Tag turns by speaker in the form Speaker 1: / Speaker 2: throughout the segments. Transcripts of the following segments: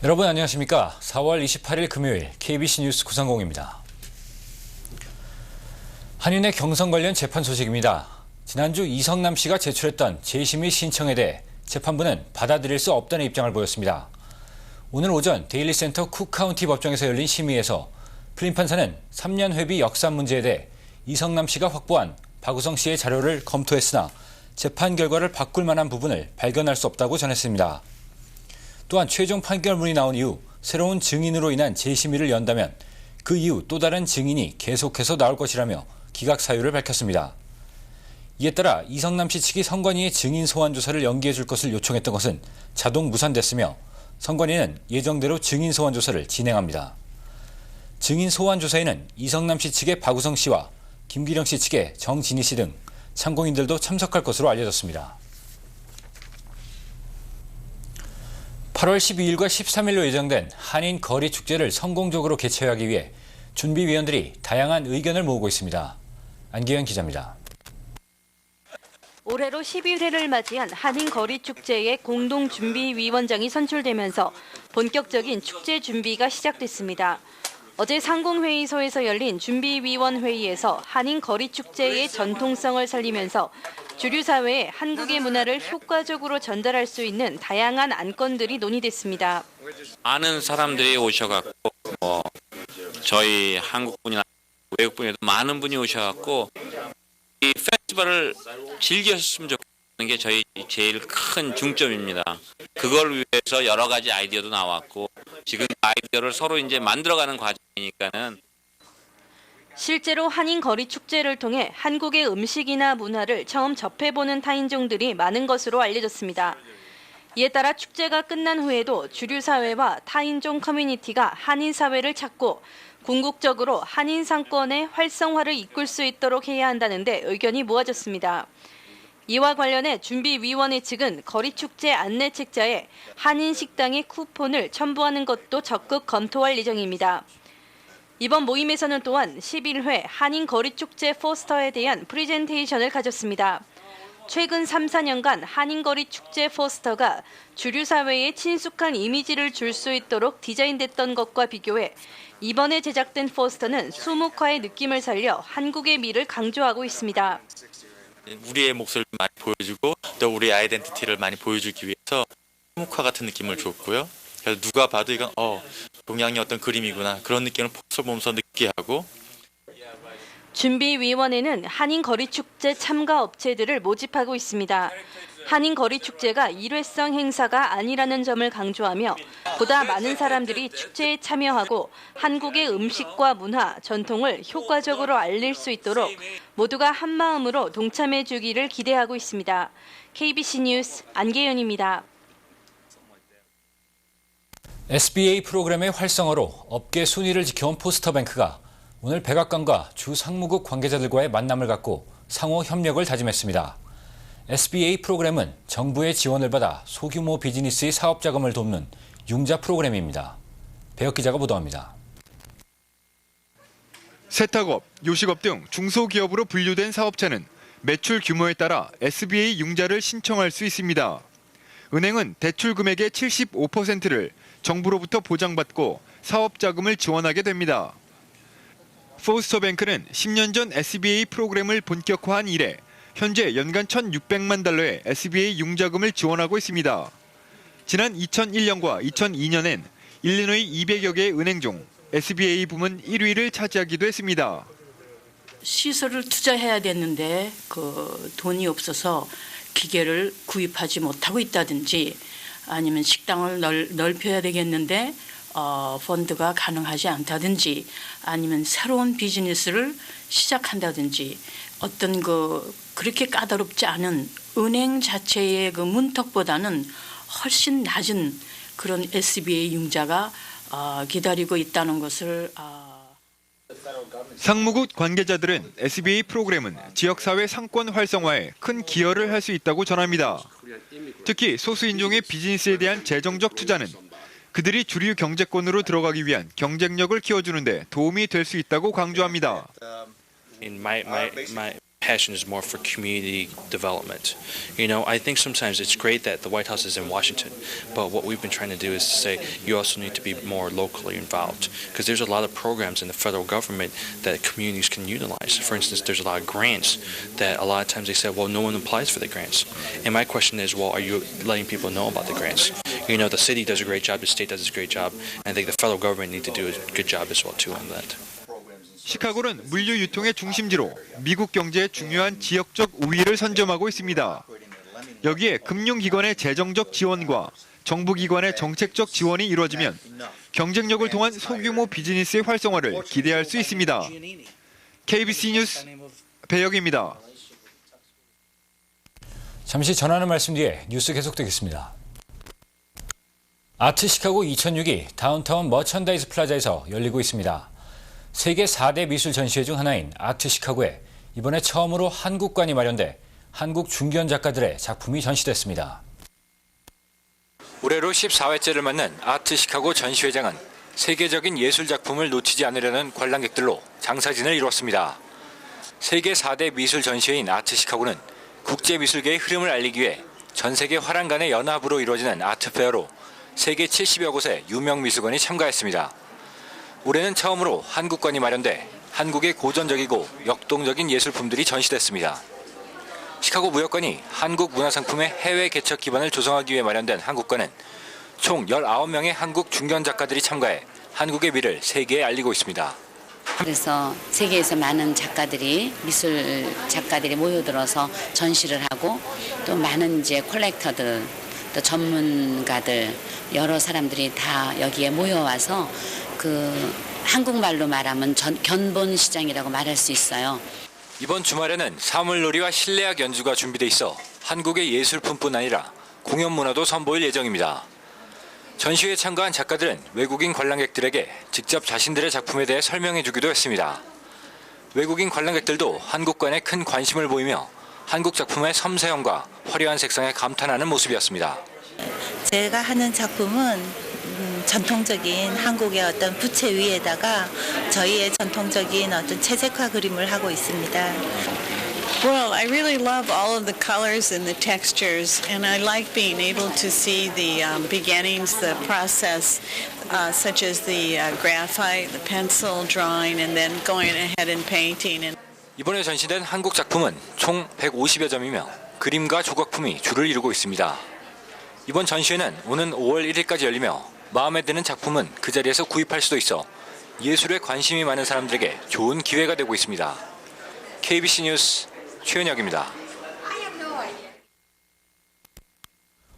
Speaker 1: 여러분 안녕하십니까? 4월 28일 금요일 KBC 뉴스 구상공입니다. 한인의 경선 관련 재판 소식입니다. 지난주 이성남 씨가 제출했던 재심의 신청에 대해 재판부는 받아들일 수 없다는 입장을 보였습니다. 오늘 오전 데일리센터 쿡카운티 법정에서 열린 심의에서 플린 판사는 3년 회비 역산 문제에 대해 이성남 씨가 확보한 박우성 씨의 자료를 검토했으나 재판 결과를 바꿀 만한 부분을 발견할 수 없다고 전했습니다. 또한 최종 판결문이 나온 이후 새로운 증인으로 인한 재심의를 연다면 그 이후 또 다른 증인이 계속해서 나올 것이라며 기각 사유를 밝혔습니다. 이에 따라 이성남 씨 측이 선관위의 증인 소환 조사를 연기해 줄 것을 요청했던 것은 자동 무산됐으며 선관위는 예정대로 증인 소환 조사를 진행합니다. 증인 소환 조사에는 이성남 씨 측의 박우성 씨와 김기령 씨 측의 정진희 씨 등 참고인들도 참석할 것으로 알려졌습니다. 8월 12일과 13일로 예정된 한인 거리 축제를 성공적으로 개최하기 위해 준비위원들이 다양한 의견을 모으고 있습니다. 안기현 기자입니다.
Speaker 2: 올해로 11회를 맞이한 한인 거리 축제의 공동준비위원장이 선출되면서 본격적인 축제 준비가 시작됐습니다. 어제 상공회의소에서 열린 준비위원 회의에서 한인 거리 축제의 전통성을 살리면서 주류 사회에 한국의 문화를 효과적으로 전달할 수 있는 다양한 안건들이 논의됐습니다.
Speaker 3: 많은 사람들이 오셔갖고 저희 한국분이나 외국분에도 많은 분이 오셔갖고 이 페스티벌을 즐겼으면 좋겠는 게 저희 제일 큰 중점입니다. 그걸 위해서 여러 가지 아이디어도 나왔고 지금 아이디어를 서로 이제 만들어가는 과정이니까는.
Speaker 2: 실제로 한인 거리 축제를 통해 한국의 음식이나 문화를 처음 접해보는 타인종들이 많은 것으로 알려졌습니다. 이에 따라 축제가 끝난 후에도 주류 사회와 타인종 커뮤니티가 한인 사회를 찾고 궁극적으로 한인 상권의 활성화를 이끌 수 있도록 해야 한다는 데 의견이 모아졌습니다. 이와 관련해 준비위원회 측은 거리 축제 안내 책자에 한인 식당의 쿠폰을 첨부하는 것도 적극 검토할 예정입니다. 이번 모임에서는 또한 11회 한인 거리 축제 포스터에 대한 프레젠테이션을 가졌습니다. 최근 3, 4년간 한인 거리 축제 포스터가 주류 사회에 친숙한 이미지를 줄 수 있도록 디자인됐던 것과 비교해 이번에 제작된 포스터는 수묵화의 느낌을 살려 한국의 미를 강조하고 있습니다.
Speaker 4: 우리의 목소리를 많이 보여주고 또 우리의 아이덴티티를 많이 보여주기 위해서 수묵화 같은 느낌을 줬고요. 그래서 누가 봐도 이건 동양의 어떤 그림이구나 그런 느낌을 포스터 보면서 느끼게 하고.
Speaker 2: 준비위원회는 한인 거리 축제 참가 업체들을 모집하고 있습니다. 한인 거리 축제가 일회성 행사가 아니라는 점을 강조하며 보다 많은 사람들이 축제에 참여하고 한국의 음식과 문화, 전통을 효과적으로 알릴 수 있도록 모두가 한마음으로 동참해 주기를 기대하고 있습니다. KBC 뉴스 안계윤입니다.
Speaker 1: SBA 프로그램의 활성화로 업계 순위를 지켜온 포스터뱅크가 오늘 백악관과 주 상무국 관계자들과의 만남을 갖고 상호 협력을 다짐했습니다. SBA 프로그램은 정부의 지원을 받아 소규모 비즈니스의 사업 자금을 돕는 융자 프로그램입니다. 배혁 기자가 보도합니다.
Speaker 5: 세탁업, 요식업 등 중소기업으로 분류된 사업체는 매출 규모에 따라 SBA 융자를 신청할 수 있습니다. 은행은 대출 금액의 75%를 정부로부터 보장받고 사업 자금을 지원하게 됩니다. 포스터뱅크는 10년 전 SBA 프로그램을 본격화한 이래 현재 연간 1,600만 달러의 SBA 융자금을 지원하고 있습니다. 지난 2001년과 2002년엔 일리노이 200여 개의 은행 중 SBA 부문 1위를 차지하기도 했습니다.
Speaker 6: 시설을 투자해야 되는데 돈이 없어서 기계를 구입하지 못하고 있다든지 아니면 식당을 넓혀야 되겠는데 펀드가 가능하지 않다든지 아니면 새로운 비즈니스를 시작한다든지 어떤 그렇게 까다롭지 않은 은행 자체의 문턱보다는 훨씬 낮은 그런 SBA 융자가 기다리고 있다는 것을.
Speaker 5: 상무국 관계자들은 SBA 프로그램은 지역사회 상권 활성화에 큰 기여를 할 수 있다고 전합니다. 특히 소수인종의 비즈니스에 대한 재정적 투자는 그들이 주류 경제권으로 들어가기 위한 경쟁력을 키워주는 데 도움이 될 수 있다고 강조합니다.
Speaker 4: In my
Speaker 7: passion is more for community development. You know, I think sometimes it's great that the White House is in Washington, but what we've been trying to do is to say you also need to be more locally involved, because there's a lot of programs in the federal government that communities can utilize. For instance, there's a lot of grants that a lot of times they say, well, no one applies for the grants. And my question is, well, are you letting people know about the grants? You know, the city does a great job, the state does a great job, and I think the federal government need to do a good job as well too on that.
Speaker 5: 시카고는 물류 유통의 중심지로 미국 경제의 중요한 지역적 우위를 선점하고 있습니다. 여기에 금융기관의 재정적 지원과 정부기관의 정책적 지원이 이루어지면 경쟁력을 통한 소규모 비즈니스의 활성화를 기대할 수 있습니다. KBC 뉴스 배혁입니다.
Speaker 1: 잠시 전하는 말씀 뒤에 뉴스 계속되겠습니다. 아트 시카고 2006이 다운타운 머천다이즈 플라자에서 열리고 있습니다. 세계 4대 미술 전시회 중 하나인 아트 시카고에 이번에 처음으로 한국관이 마련돼 한국 중견 작가들의 작품이 전시됐습니다. 올해로 14회째를 맞는 아트 시카고 전시회장은 세계적인 예술 작품을 놓치지 않으려는 관람객들로 장사진을 이뤘습니다. 세계 4대 미술 전시회인 아트 시카고는 국제미술계의 흐름을 알리기 위해 전 세계 화랑간의 연합으로 이루어지는 아트페어로 세계 70여 곳의 유명 미술관이 참가했습니다. 올해는 처음으로 한국관이 마련돼 한국의 고전적이고 역동적인 예술품들이 전시됐습니다. 시카고 무역관이 한국 문화상품의 해외 개척 기반을 조성하기 위해 마련된 한국관은 총 19명의 한국 중견 작가들이 참가해 한국의 미를 세계에 알리고 있습니다.
Speaker 8: 그래서 세계에서 많은 작가들이 미술 작가들이 모여들어서 전시를 하고 또 많은 이제 컬렉터들 또 전문가들 여러 사람들이 다 여기에 모여와서 그 한국말로 말하면 견본 시장이라고 말할 수 있어요.
Speaker 1: 이번 주말에는 사물놀이와 실내악 연주가 준비돼 있어 한국의 예술품뿐 아니라 공연 문화도 선보일 예정입니다. 전시회에 참가한 작가들은 외국인 관람객들에게 직접 자신들의 작품에 대해 설명해 주기도 했습니다. 외국인 관람객들도 한국관에 큰 관심을 보이며 한국 작품의 섬세함과 화려한 색상에 감탄하는 모습이었습니다.
Speaker 9: 제가 하는 작품은 전통적인 한국의 어떤 부채 위에다가 저희의 전통적인 어떤 채색화 그림을 하고 있습니다.
Speaker 10: Well, I really love all of the colors and the textures, and I like being able to see the beginnings, the process, such as the graphite, the pencil drawing, and then going ahead and painting.
Speaker 1: 이번에 전시된 한국 작품은 총 150여 점이며 그림과 조각품이 주를 이루고 있습니다. 이번 전시회는 오는 5월 1일까지 열리며 마음에 드는 작품은 그 자리에서 구입할 수도 있어 예술에 관심이 많은 사람들에게 좋은 기회가 되고 있습니다. KBC 뉴스 최은혁입니다.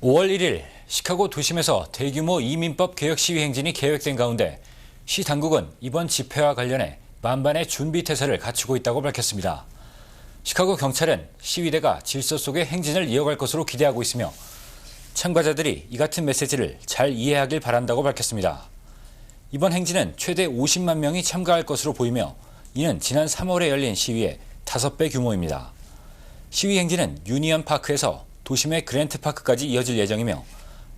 Speaker 1: 5월 1일 시카고 도심에서 대규모 이민법 개혁 시위 행진이 계획된 가운데 시 당국은 이번 집회와 관련해 만반의 준비 태세를 갖추고 있다고 밝혔습니다. 시카고 경찰은 시위대가 질서 속의 행진을 이어갈 것으로 기대하고 있으며 참가자들이 이 같은 메시지를 잘 이해하길 바란다고 밝혔습니다. 이번 행진은 최대 50만 명이 참가할 것으로 보이며 이는 지난 3월에 열린 시위의 5배 규모입니다. 시위 행진은 유니언 파크에서 도심의 그랜트 파크까지 이어질 예정이며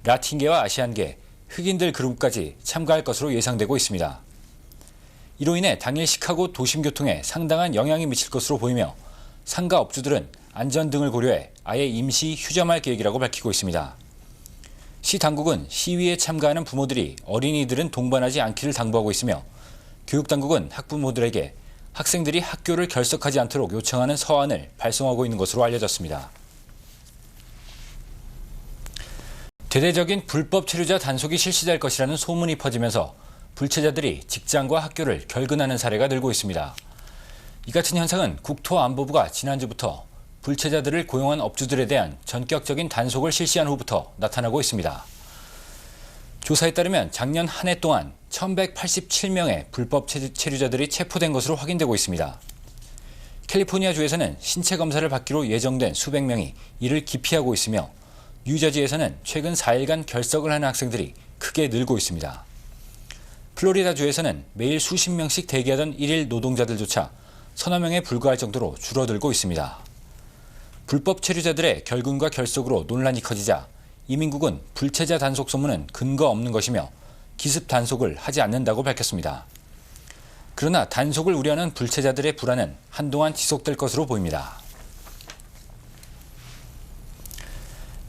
Speaker 1: 라틴계와 아시안계, 흑인들 그룹까지 참가할 것으로 예상되고 있습니다. 이로 인해 당일 시카고 도심 교통에 상당한 영향이 미칠 것으로 보이며 상가 업주들은 안전 등을 고려해 아예 임시 휴점할 계획이라고 밝히고 있습니다. 시 당국은 시위에 참가하는 부모들이 어린이들은 동반하지 않기를 당부하고 있으며 교육당국은 학부모들에게 학생들이 학교를 결석하지 않도록 요청하는 서한을 발송하고 있는 것으로 알려졌습니다. 대대적인 불법 체류자 단속이 실시될 것이라는 소문이 퍼지면서 불체자들이 직장과 학교를 결근하는 사례가 늘고 있습니다. 이 같은 현상은 국토안보부가 지난주부터 불체자들을 고용한 업주들에 대한 전격적인 단속을 실시한 후부터 나타나고 있습니다. 조사에 따르면 작년 한 해 동안 1,187명의 불법 체류자들이 체포된 것으로 확인되고 있습니다. 캘리포니아주에서는 신체 검사를 받기로 예정된 수백 명이 이를 기피하고 있으며 뉴저지에서는 최근 4일간 결석을 하는 학생들이 크게 늘고 있습니다. 플로리다주에서는 매일 수십 명씩 대기하던 일일 노동자들조차 서너 명에 불과할 정도로 줄어들고 있습니다. 불법 체류자들의 결근과 결석으로 논란이 커지자 이민국은 불체자 단속 소문은 근거 없는 것이며 기습 단속을 하지 않는다고 밝혔습니다. 그러나 단속을 우려하는 불체자들의 불안은 한동안 지속될 것으로 보입니다.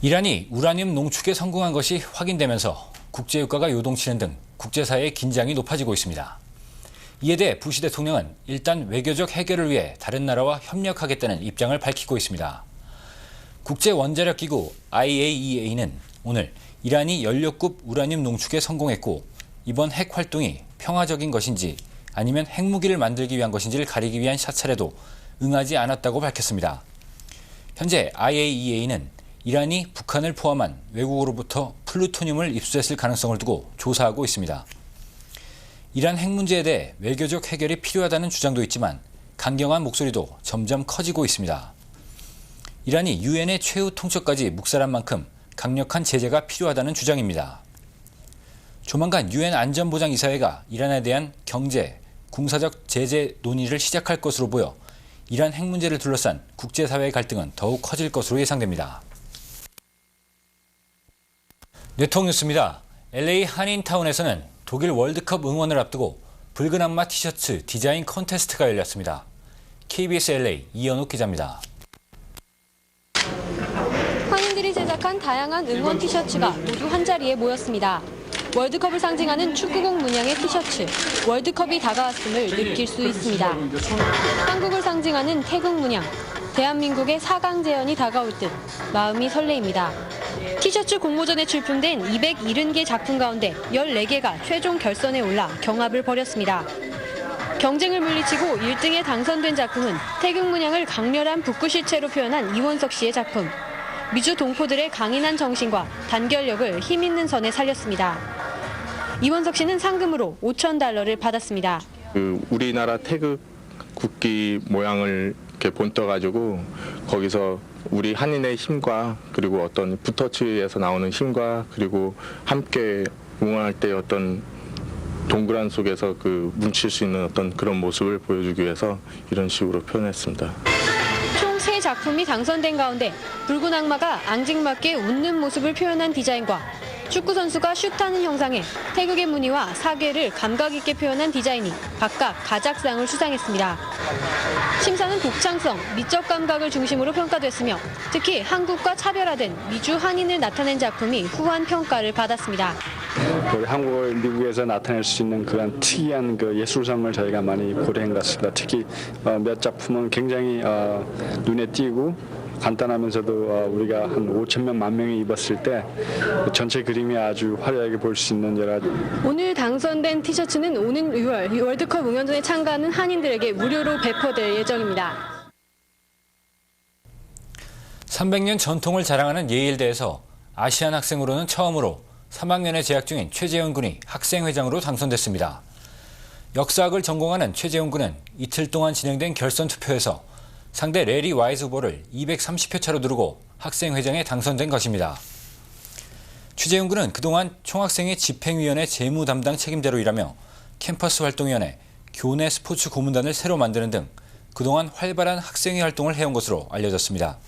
Speaker 1: 이란이 우라늄 농축에 성공한 것이 확인되면서 국제유가가 요동치는 등 국제사회의 긴장이 높아지고 있습니다. 이에 대해 부시 대통령은 일단 외교적 해결을 위해 다른 나라와 협력하겠다는 입장을 밝히고 있습니다. 국제원자력기구 IAEA는 오늘 이란이 연료급 우라늄 농축에 성공했고 이번 핵 활동이 평화적인 것인지 아니면 핵무기를 만들기 위한 것인지를 가리기 위한 사찰에도 응하지 않았다고 밝혔습니다. 현재 IAEA는 이란이 북한을 포함한 외국으로부터 플루토늄을 입수했을 가능성을 두고 조사하고 있습니다. 이란 핵 문제에 대해 외교적 해결이 필요하다는 주장도 있지만 강경한 목소리도 점점 커지고 있습니다. 이란이 유엔의 최후 통첩까지 묵살한 만큼 강력한 제재가 필요하다는 주장입니다. 조만간 유엔 안전보장이사회가 이란에 대한 경제, 군사적 제재 논의를 시작할 것으로 보여 이란 핵 문제를 둘러싼 국제사회의 갈등은 더욱 커질 것으로 예상됩니다. 네트워크 뉴스입니다. LA 한인타운에서는 독일 월드컵 응원을 앞두고 붉은 악마 티셔츠 디자인 콘테스트가 열렸습니다. KBS LA 이현욱 기자입니다.
Speaker 11: 한인들이 제작한 다양한 응원 티셔츠가 모두 한자리에 모였습니다. 월드컵을 상징하는 축구공 문양의 티셔츠, 월드컵이 다가왔음을 느낄 수 있습니다. 한국을 상징하는 태극 문양, 대한민국의 4강 재현이 다가올 듯 마음이 설레입니다. 티셔츠 공모전에 출품된 270개 작품 가운데 14개가 최종 결선에 올라 경합을 벌였습니다. 경쟁을 물리치고 1등에 당선된 작품은 태극 문양을 강렬한 북구 실체로 표현한 이원석 씨의 작품. 미주 동포들의 강인한 정신과 단결력을 힘있는 선에 살렸습니다. 이원석 씨는 상금으로 $5,000를 받았습니다.
Speaker 12: 우리나라 태극 국기 모양을 이렇게 본떠가지고 거기서 우리 한인의 힘과 그리고 어떤 붓터치에서 나오는 힘과 그리고 함께 응원할 때 어떤 동그란 속에서 뭉칠 수 있는 어떤 그런 모습을 보여주기 위해서 이런 식으로 표현했습니다.
Speaker 11: 총 3작품이 당선된 가운데 붉은 악마가 앙증맞게 웃는 모습을 표현한 디자인과 축구 선수가 슛하는 형상에 태극의 무늬와 사계를 감각 있게 표현한 디자인이 각각 가작상을 수상했습니다. 심사는 독창성, 미적 감각을 중심으로 평가됐으며 특히 한국과 차별화된 미주 한인을 나타낸 작품이 후한 평가를 받았습니다.
Speaker 13: 우리 한국을 미국에서 나타낼 수 있는 그런 특이한 예술성을 저희가 많이 고려한 것 같습니다. 특히 몇 작품은 굉장히 눈에 띄고 간단하면서도 우리가 한 5,000명, 10,000명이 입었을 때 전체 그림이 아주 화려하게 볼 수 있는 여러 가지.
Speaker 11: 오늘 당선된 티셔츠는 오는 6월 월드컵 응원전에 참가하는 한인들에게 무료로 배포될 예정입니다.
Speaker 1: 300년 전통을 자랑하는 예일대에서 아시안 학생으로는 처음으로 3학년에 재학 중인 최재훈 군이 학생회장으로 당선됐습니다. 역사학을 전공하는 최재훈 군은 이틀 동안 진행된 결선 투표에서 상대 레리 와이즈 후보를 230표 차로 누르고 학생회장에 당선된 것입니다. 최재훈 군은 그동안 총학생회 집행위원회 재무 담당 책임자로 일하며 캠퍼스 활동위원회, 교내 스포츠 고문단을 새로 만드는 등 그동안 활발한 학생회 활동을 해온 것으로 알려졌습니다.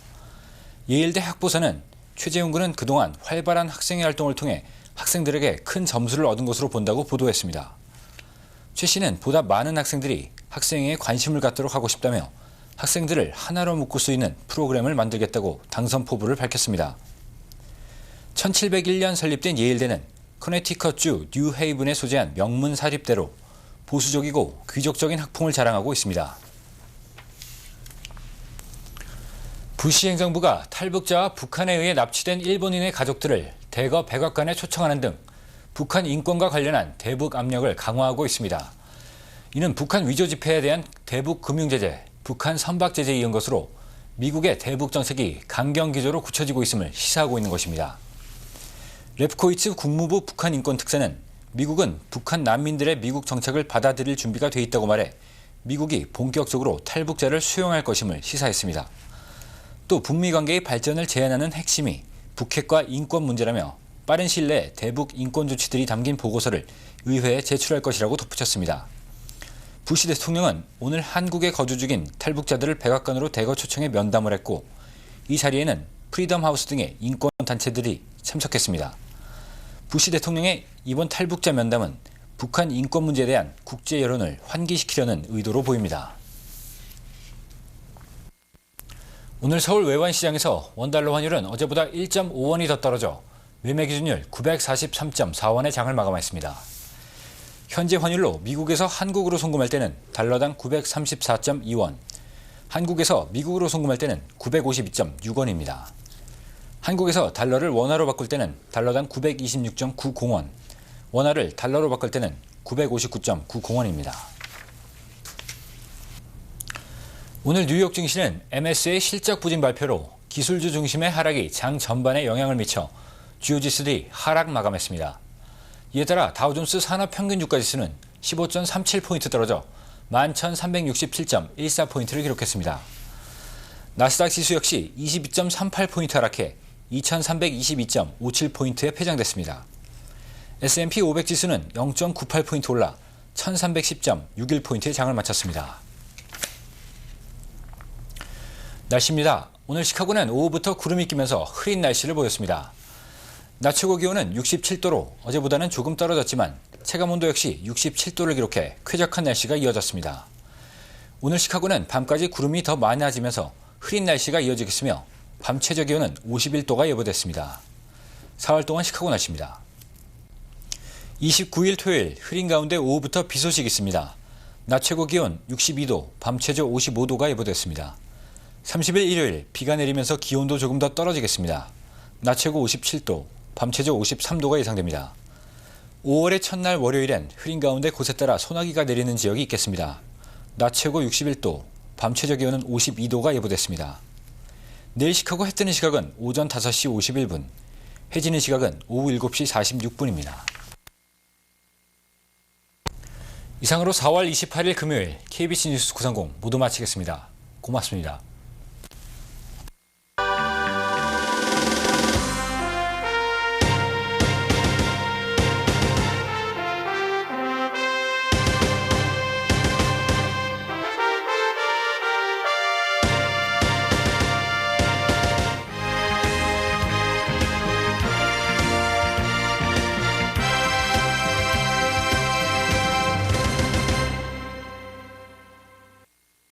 Speaker 1: 예일대 학보사는 최재훈 군은 그동안 활발한 학생회 활동을 통해 학생들에게 큰 점수를 얻은 것으로 본다고 보도했습니다. 최 씨는 보다 많은 학생들이 학생회에 관심을 갖도록 하고 싶다며 학생들을 하나로 묶을 수 있는 프로그램을 만들겠다고 당선 포부를 밝혔습니다. 1701년 설립된 예일대는 커네티컷주 뉴헤이븐에 소재한 명문 사립대로 보수적이고 귀족적인 학풍을 자랑하고 있습니다. 부시 행정부가 탈북자와 북한에 의해 납치된 일본인의 가족들을 대거 백악관에 초청하는 등 북한 인권과 관련한 대북 압력을 강화하고 있습니다. 이는 북한 위조 지폐에 대한 대북 금융제재, 북한 선박 제재에 이은 것으로 미국의 대북 정책이 강경 기조로 굳혀지고 있음을 시사하고 있는 것입니다. 랩코이츠 국무부 북한 인권 특사는 미국은 북한 난민들의 미국 정착을 받아들일 준비가 돼 있다고 말해 미국이 본격적으로 탈북자를 수용할 것임을 시사했습니다. 또 북미 관계의 발전을 제한하는 핵심이 북핵과 인권 문제라며 빠른 시일 내에 대북 인권 조치들이 담긴 보고서를 의회에 제출할 것이라고 덧붙였습니다. 부시 대통령은 오늘 한국에 거주 중인 탈북자들을 백악관으로 대거 초청해 면담을 했고 이 자리에는 프리덤 하우스 등의 인권 단체들이 참석했습니다. 부시 대통령의 이번 탈북자 면담은 북한 인권 문제에 대한 국제 여론을 환기시키려는 의도로 보입니다. 오늘 서울 외환시장에서 원달러 환율은 어제보다 1.5원이 더 떨어져 매매 기준율 943.4원의 장을 마감했습니다. 현재 환율로 미국에서 한국으로 송금할 때는 달러당 934.2원, 한국에서 미국으로 송금할 때는 952.6원입니다. 한국에서 달러를 원화로 바꿀 때는 달러당 926.90원, 원화를 달러로 바꿀 때는 959.90원입니다. 오늘 뉴욕 증시는 MSCI 실적 부진 발표로 기술주 중심의 하락이 장 전반에 영향을 미쳐 주요 지수들이 하락 마감했습니다. 이에 따라 다우존스 산업평균주가 지수는 15.37포인트 떨어져 11,367.14포인트를 기록했습니다. 나스닥 지수 역시 22.38포인트 하락해 2,322.57포인트에 패장됐습니다. S&P 500 지수는 0.98포인트 올라 1,310.61포인트의 장을 마쳤습니다. 날씨입니다. 오늘 시카고는 오후부터 구름이 끼면서 흐린 날씨를 보였습니다. 낮 최고 기온은 67도로 어제보다는 조금 떨어졌지만 체감온도 역시 67도를 기록해 쾌적한 날씨가 이어졌습니다. 오늘 시카고는 밤까지 구름이 더 많아지면서 흐린 날씨가 이어지겠으며 밤 최저 기온은 51도가 예보됐습니다. 4월 동안 시카고 날씨입니다. 29일 토요일 흐린 가운데 오후부터 비 소식이 있습니다. 낮 최고 기온 62도, 밤 최저 55도가 예보됐습니다. 30일 일요일 비가 내리면서 기온도 조금 더 떨어지겠습니다. 낮 최고 57도, 밤 최저 53도가 예상됩니다. 5월의 첫날 월요일엔 흐린 가운데 곳에 따라 소나기가 내리는 지역이 있겠습니다. 낮 최고 61도, 밤 최저 기온은 52도가 예보됐습니다. 내일 시카고 해 뜨는 시각은 오전 5시 51분, 해 지는 시각은 오후 7시 46분입니다. 이상으로 4월 28일 금요일 KBC 뉴스 930 모두 마치겠습니다. 고맙습니다.